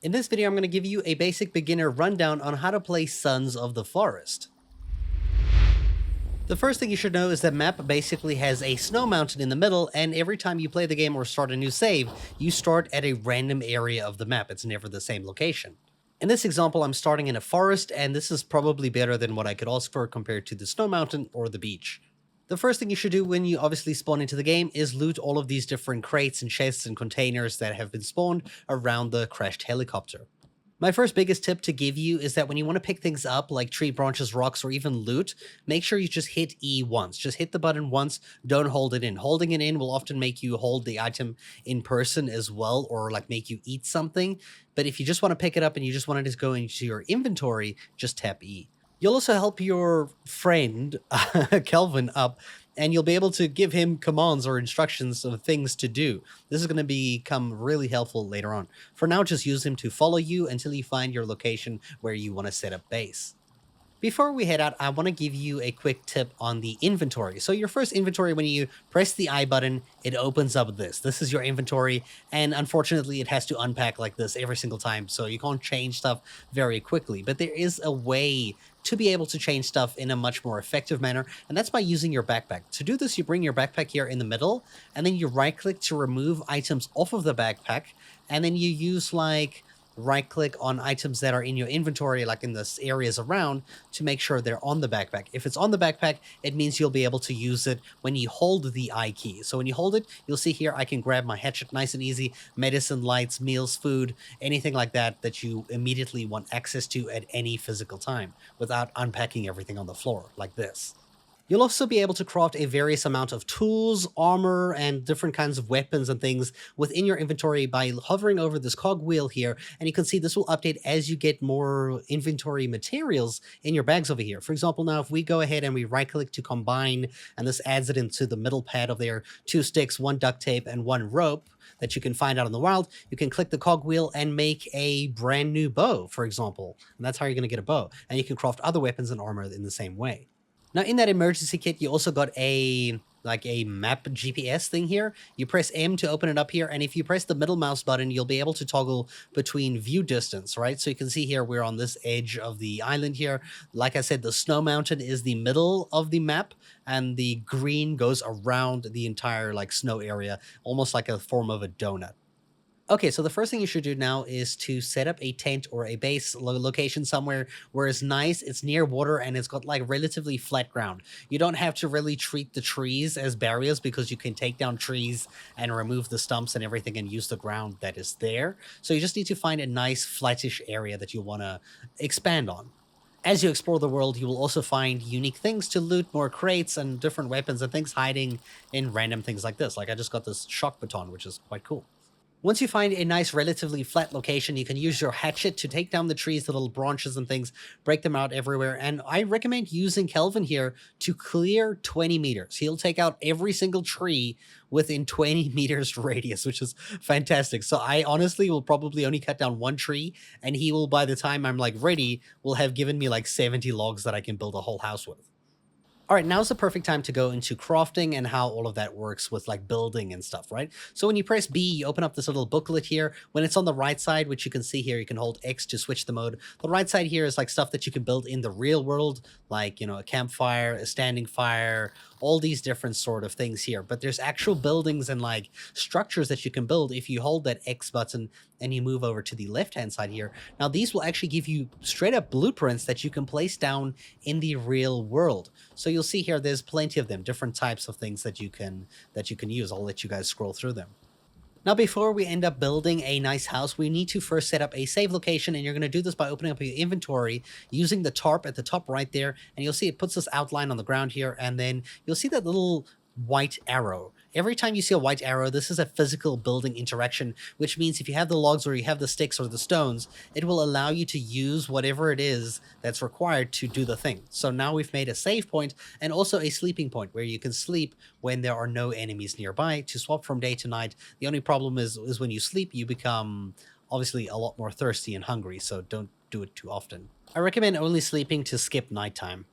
In this video, I'm going to give you a basic beginner rundown on how to play Sons of the Forest. The first thing you should know is that map basically has a snow mountain in the middle, and every time you play the game or start a new save, you start at a random area of the map. It's never the same location. In this example, I'm starting in a forest, and this is probably better than what I could ask for compared to the snow mountain or the beach. The first thing you should do when you obviously spawn into the game is loot all of these different crates and chests and containers that have been spawned around the crashed helicopter. My first biggest tip to give you is that when you want to pick things up like tree branches, rocks, or even loot, make sure you just hit E once. Just hit the button once, don't hold it in. Holding it in will often make you hold the item in person as well, or like make you eat something. But if you just want to pick it up and you just want it to go into your inventory, just tap E. You'll also help your friend, Kelvin, up, and you'll be able to give him commands or instructions of things to do. This is going to become really helpful later on. For now, just use him to follow you until you find your location where you want to set up base. Before we head out, I want to give you a quick tip on the inventory. So your first inventory, when you press the I button, it opens up this. This is your inventory, and unfortunately, it has to unpack like this every single time, so you can't change stuff very quickly. But there is a way to be able to change stuff in a much more effective manner, and that's by using your backpack. To do this, you bring your backpack here in the middle, and then you right-click to remove items off of the backpack, and then you use like right click on items that are in your inventory, like in the areas around, to make sure they're on the backpack. If it's on the backpack, it means you'll be able to use it when you hold the I key. So when you hold it, you'll see here I can grab my hatchet nice and easy, medicine, lights, meals, food, anything like that that you immediately want access to at any physical time without unpacking everything on the floor like this. You'll also be able to craft a various amount of tools, armor, and different kinds of weapons and things within your inventory by hovering over this cog wheel here, and you can see this will update as you get more inventory materials in your bags over here. For example, now if we go ahead and we right-click to combine, and this adds it into the middle pad of there, 2 sticks, 1 duct tape, and 1 rope that you can find out in the wild, you can click the cog wheel and make a brand new bow, for example. And that's how you're going to get a bow. And you can craft other weapons and armor in the same way. Now, in that emergency kit, you also got a map GPS thing here. You press M to open it up here, and if you press the middle mouse button, you'll be able to toggle between view distance, right? So you can see here, we're on this edge of the island here. Like I said, the snow mountain is the middle of the map, and the green goes around the entire like snow area, almost like a form of a donut. Okay, so the first thing you should do now is to set up a tent or a base location somewhere where it's nice, it's near water, and it's got like relatively flat ground. You don't have to really treat the trees as barriers because you can take down trees and remove the stumps and everything and use the ground that is there. So you just need to find a nice flattish area that you want to expand on. As you explore the world, you will also find unique things to loot, more crates and different weapons and things hiding in random things like this. Like I just got this shock baton, which is quite cool. Once you find a nice, relatively flat location, you can use your hatchet to take down the trees, the little branches and things, break them out everywhere. And I recommend using Kelvin here to clear 20 meters. He'll take out every single tree within 20 meters radius, which is fantastic. So I honestly will probably only cut down 1 tree, and he will, by the time I'm like ready, will have given me like 70 logs that I can build a whole house with. All right, now's the perfect time to go into crafting and how all of that works with like building and stuff, right? So when you press B, you open up this little booklet here. When it's on the right side, which you can see here, you can hold X to switch the mode. The right side here is like stuff that you can build in the real world, like, you know, a campfire, a standing fire, all these different sort of things here. But there's actual buildings and like structures that you can build if you hold that X button and you move over to the left-hand side here. Now, these will actually give you straight up blueprints that you can place down in the real world. So you'll see here, there's plenty of them, different types of things that you can use. I'll let you guys scroll through them. Now, before we end up building a nice house, we need to first set up a save location, and you're going to do this by opening up your inventory using the tarp at the top right there, and you'll see it puts this outline on the ground here, and then you'll see that little white arrow. Every time you see a white arrow, this is a physical building interaction, which means if you have the logs or you have the sticks or the stones, it will allow you to use whatever it is that's required to do the thing. So now we've made a save point and also a sleeping point where you can sleep when there are no enemies nearby to swap from day to night. The only problem is when you sleep, you become obviously a lot more thirsty and hungry, so don't do it too often. I recommend only sleeping to skip nighttime.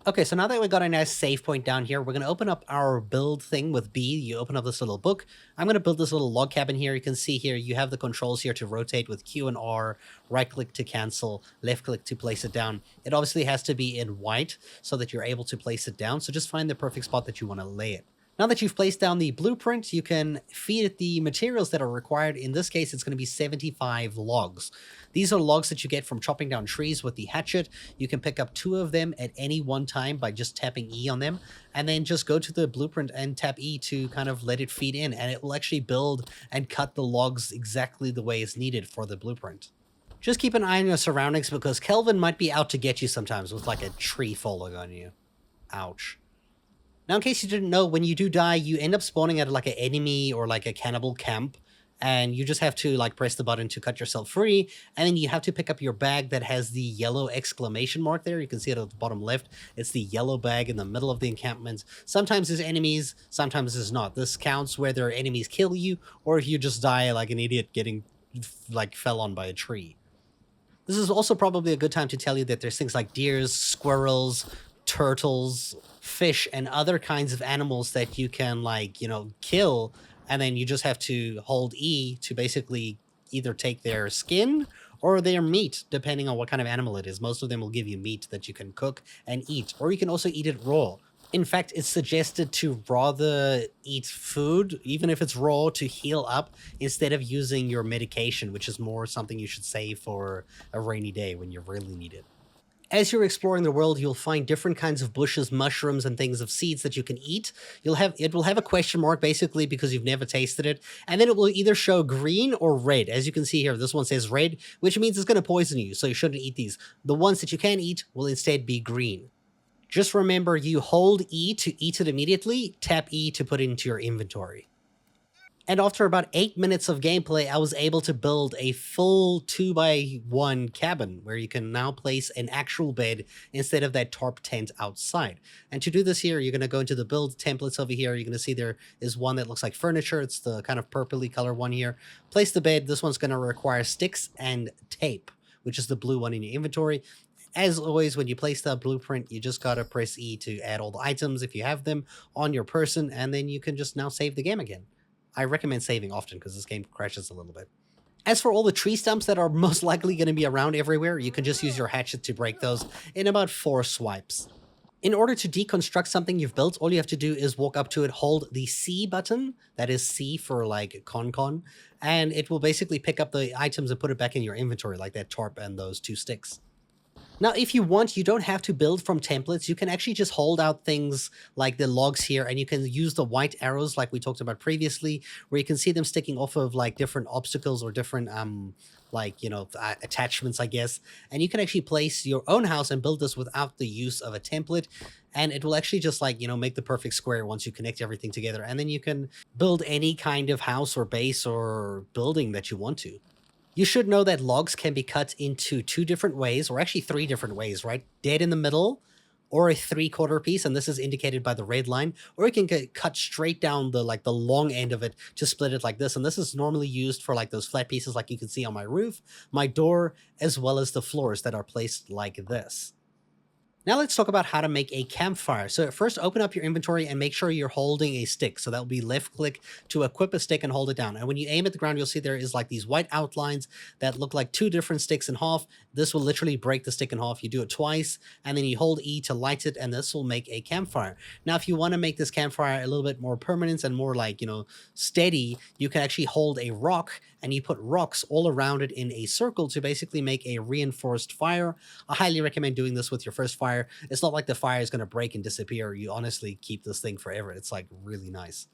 Okay, so now that we got a nice save point down here, we're going to open up our build thing with B. You open up this little book. I'm going to build this little log cabin here. You can see here, you have the controls here to rotate with Q and R, right click to cancel, left click to place it down. It obviously has to be in white so that you're able to place it down. So just find the perfect spot that you want to lay it. Now that you've placed down the blueprint, you can feed it the materials that are required. In this case, it's going to be 75 logs. These are logs that you get from chopping down trees with the hatchet. You can pick up 2 of them at any one time by just tapping E on them, and then just go to the blueprint and tap E to kind of let it feed in, and it will actually build and cut the logs exactly the way it's needed for the blueprint. Just keep an eye on your surroundings because Kelvin might be out to get you sometimes with like a tree falling on you. Ouch. Now, in case you didn't know, when you do die, you end up spawning at like an enemy or like a cannibal camp, and you just have to like press the button to cut yourself free, and then you have to pick up your bag that has the yellow exclamation mark there. You can see it at the bottom left. It's the yellow bag in the middle of the encampment. Sometimes there's enemies, sometimes there's not. This counts whether enemies kill you or if you just die like an idiot getting like fell on by a tree. This is also probably a good time to tell you that there's things like deers, squirrels, turtles, fish, and other kinds of animals that you can like, kill, and then you just have to hold E to basically either take their skin or their meat, depending on what kind of animal it is. Most of them will give you meat that you can cook and eat, or you can also eat it raw. In fact, it's suggested to rather eat food, even if it's raw, to heal up instead of using your medication, which is more something you should save for a rainy day when you really need it. As you're exploring the world, you'll find different kinds of bushes, mushrooms, and things of seeds that you can eat. It will have a question mark basically because you've never tasted it, and then it will either show green or red. As you can see here, this one says red, which means it's going to poison you, so you shouldn't eat these. The ones that you can eat will instead be green. Just remember, you hold E to eat it immediately, tap E to put it into your inventory. And after about 8 minutes of gameplay, I was able to build a full 2x1 cabin where you can now place an actual bed instead of that tarp tent outside. And to do this here, you're going to go into the build templates over here. You're going to see there is one that looks like furniture. It's the kind of purpley color one here. Place the bed. This one's going to require sticks and tape, which is the blue one in your inventory. As always, when you place the blueprint, you just gotta press E to add all the items if you have them on your person, and then you can just now save the game again. I recommend saving often because this game crashes a little bit. As for all the tree stumps that are most likely going to be around everywhere, you can just use your hatchet to break those in about 4 swipes. In order to deconstruct something you've built, all you have to do is walk up to it, hold the C button, that is C for like con, and it will basically pick up the items and put it back in your inventory, like that tarp and those 2 sticks. Now, if you want, you don't have to build from templates. You can actually just hold out things like the logs here, and you can use the white arrows like we talked about previously, where you can see them sticking off of like different obstacles or different attachments, I guess. And you can actually place your own house and build this without the use of a template. And it will actually just make the perfect square once you connect everything together. And then you can build any kind of house or base or building that you want to. You should know that logs can be cut into 2 different ways, or actually 3 different ways, right? Dead in the middle, or a 3/4 piece, and this is indicated by the red line, or you can get cut straight down the long end of it to split it like this. And this is normally used for like those flat pieces like you can see on my roof, my door, as well as the floors that are placed like this. Now let's talk about how to make a campfire. So first, open up your inventory and make sure you're holding a stick. So that will be left click to equip a stick and hold it down. And when you aim at the ground, you'll see there is like these white outlines that look like 2 different sticks in half. This will literally break the stick in half. You do it twice, and then you hold E to light it, and this will make a campfire. Now, if you want to make this campfire a little bit more permanent and more steady, you can actually hold a rock, and you put rocks all around it in a circle to basically make a reinforced fire. I highly recommend doing this with your first fire. It's not like the fire is going to break and disappear. You honestly keep this thing forever. It's like really nice.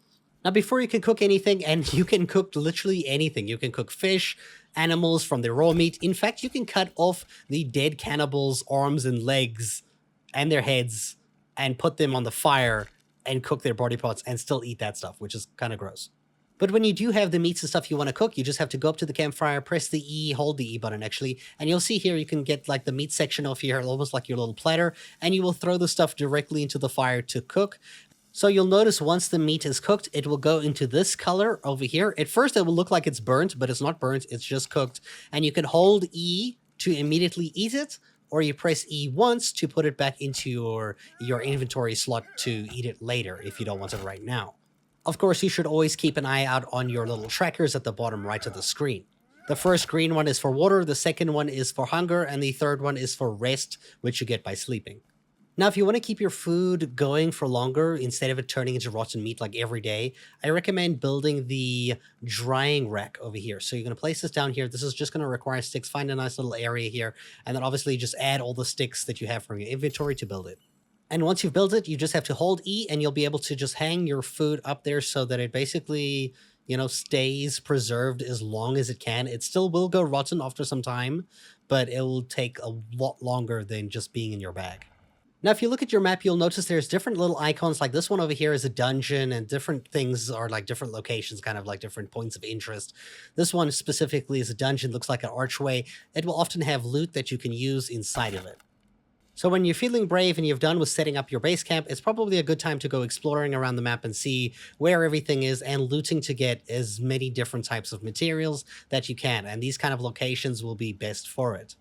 Now, before you can cook anything, and you can cook literally anything. You can cook fish, animals from their raw meat. In fact, you can cut off the dead cannibals' arms and legs and their heads and put them on the fire and cook their body parts and still eat that stuff, which is kind of gross. But when you do have the meats and stuff you want to cook, you just have to go up to the campfire, press the E, hold the E button actually, and you'll see here you can get like the meat section off here, almost like your little platter, and you will throw the stuff directly into the fire to cook. So you'll notice once the meat is cooked, it will go into this color over here. At first it will look like it's burnt, but it's not burnt, it's just cooked. And you can hold E to immediately eat it, or you press E once to put it back into your inventory slot to eat it later if you don't want it right now. Of course, you should always keep an eye out on your little trackers at the bottom right of the screen. The first green one is for water, the second one is for hunger, and the third one is for rest, which you get by sleeping. Now, if you want to keep your food going for longer instead of it turning into rotten meat like every day, I recommend building the drying rack over here. So you're going to place this down here. This is just going to require sticks. Find a nice little area here, and then obviously just add all the sticks that you have from your inventory to build it. And once you've built it, you just have to hold E and you'll be able to just hang your food up there so that it basically, stays preserved as long as it can. It still will go rotten after some time, but it will take a lot longer than just being in your bag. Now, if you look at your map, you'll notice there's different little icons. Like this one over here is a dungeon, and different things are like different locations, kind of like different points of interest. This one specifically is a dungeon, looks like an archway. It will often have loot that you can use inside of it. So when you're feeling brave and you've done with setting up your base camp, it's probably a good time to go exploring around the map and see where everything is and looting to get as many different types of materials that you can. And these kind of locations will be best for it.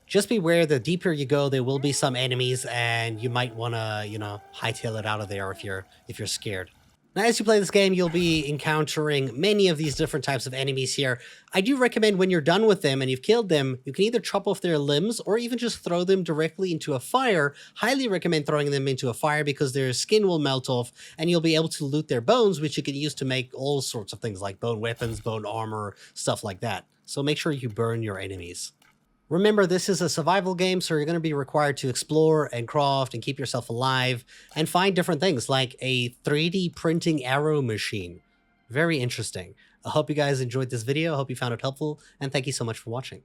Just beware, the deeper you go, there will be some enemies and you might want to, hightail it out of there if you're scared. Now, as you play this game, you'll be encountering many of these different types of enemies here. I do recommend when you're done with them and you've killed them, you can either chop off their limbs or even just throw them directly into a fire. Highly recommend throwing them into a fire because their skin will melt off and you'll be able to loot their bones, which you can use to make all sorts of things like bone weapons, bone armor, stuff like that. So make sure you burn your enemies. Remember, this is a survival game, so you're going to be required to explore and craft and keep yourself alive and find different things like a 3D printing arrow machine. Very interesting. I hope you guys enjoyed this video. I hope you found it helpful, and thank you so much for watching.